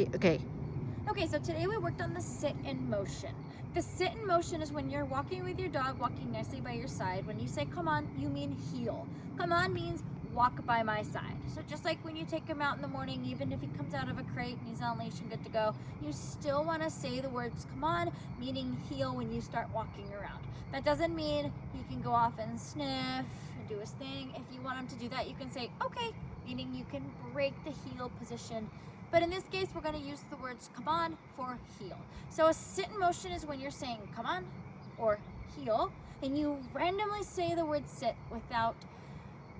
Okay. Okay, so today we worked on the sit in motion. The sit in motion is when you're walking with your dog, walking nicely by your side. When you say come on, you mean heel. Come on means walk by my side. So just like when you take him out in the morning, even if he comes out of a crate and he's on leash and good to go, you still want to say the words come on, meaning heel when you start walking around. That doesn't mean he can go off and sniff and do his thing. If you want him to do that, you can say okay, meaning you can break the heel position. But in this case, we're going to use the words come on for heel. So a sit in motion is when you're saying come on or heel, and you randomly say the word sit without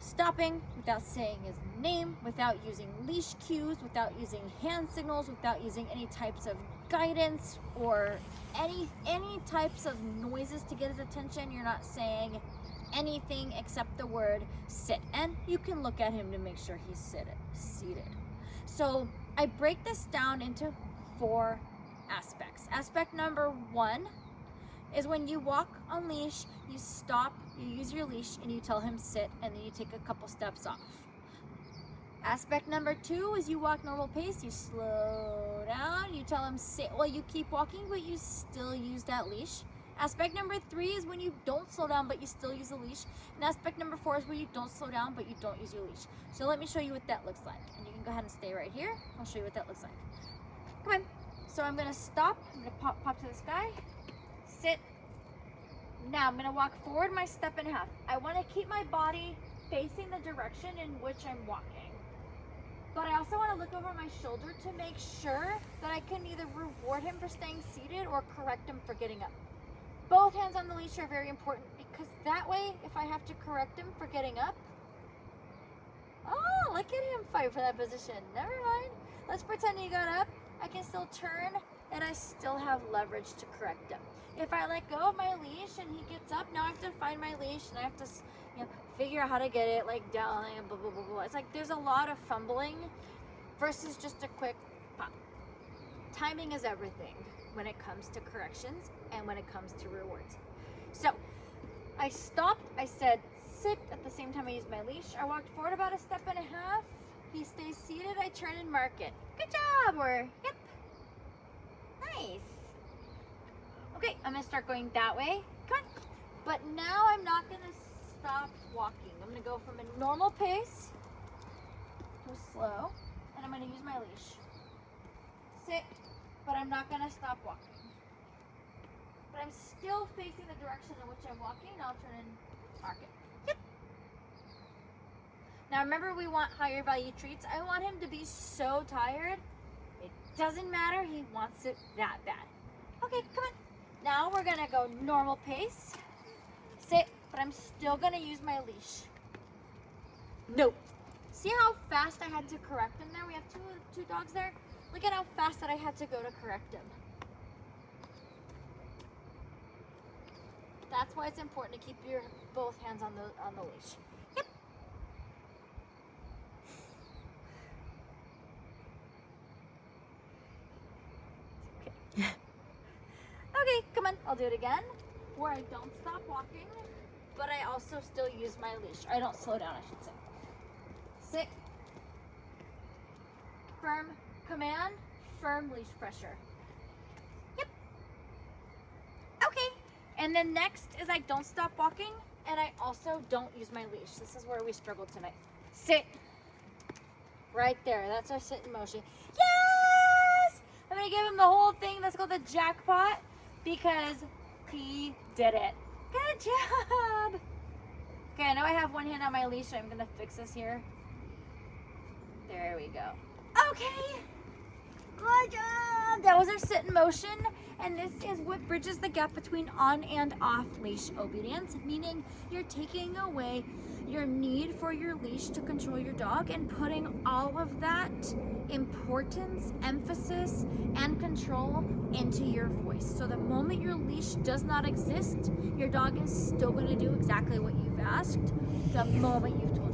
stopping, without saying his name, without using leash cues, without using hand signals, without using any types of guidance or any types of noises to get his attention. You're not saying anything except the word sit. And you can look at him to make sure he's seated. So I break this down into 4 aspects. Aspect number 1 is when you walk on leash, you stop, you use your leash, and you tell him sit, and then you take a couple steps off. Aspect number 2 is you walk normal pace, you slow down, you tell him sit while you keep walking, but you still use that leash. Aspect number 3 is when you don't slow down, but you still use a leash. And aspect number 4 is when you don't slow down, but you don't use your leash. So let me show you what that looks like. And you can go ahead and stay right here. I'll show you what that looks like. Come on. So I'm gonna stop, I'm gonna pop to the sky, sit. Now I'm gonna walk forward my step and a half. I wanna keep my body facing the direction in which I'm walking. But I also wanna look over my shoulder to make sure that I can either reward him for staying seated or correct him for getting up. Both hands on the leash are very important because that way, if I have to correct him for getting up, oh, look at him fight for that position. Never mind. Let's pretend he got up. I can still turn and I still have leverage to correct him. If I let go of my leash and he gets up, now I have to find my leash and I have to, figure out how to get it like down and blah, blah, blah, blah. It's like there's a lot of fumbling versus just a quick pop. Timing is everything when it comes to corrections and when it comes to rewards. So I stopped, I said sit, at the same time I used my leash. I walked forward about a step and a half. He stays seated, I turn and mark it. Good job, or yep. Nice. Okay, I'm gonna start going that way. Come on. But now I'm not gonna stop walking. I'm gonna go from a normal pace to slow, and I'm gonna use my leash. Sit. But I'm not going to stop walking. But I'm still facing the direction in which I'm walking. Now I'll turn and mark it. Yep. Now remember, we want higher value treats. I want him to be so tired. It doesn't matter. He wants it that bad. Okay, come on. Now we're going to go normal pace. Sit, but I'm still going to use my leash. No. See how fast I had to correct him there? We have two dogs there. Look at how fast that I had to go to correct him. That's why it's important to keep your both hands on the leash. Yep. Okay. Okay, come on. I'll do it again. Where I don't stop walking, but I also still use my leash. I don't slow down, I should say. Sit. Firm. Command, firm leash pressure. Yep. Okay. And then next is I don't stop walking and I also don't use my leash. This is where we struggled tonight. Sit. Right there. That's our sit in motion. Yes! I'm going to give him the whole thing. That's called the jackpot because he did it. Good job. Okay, I know I have one hand on my leash, so I'm going to fix this here. There we go. Okay. Good job! That was our sit in motion, and this is what bridges the gap between on and off leash obedience, meaning you're taking away your need for your leash to control your dog and putting all of that importance, emphasis, and control into your voice. So the moment your leash does not exist, your dog is still going to do exactly what you've asked the moment you've told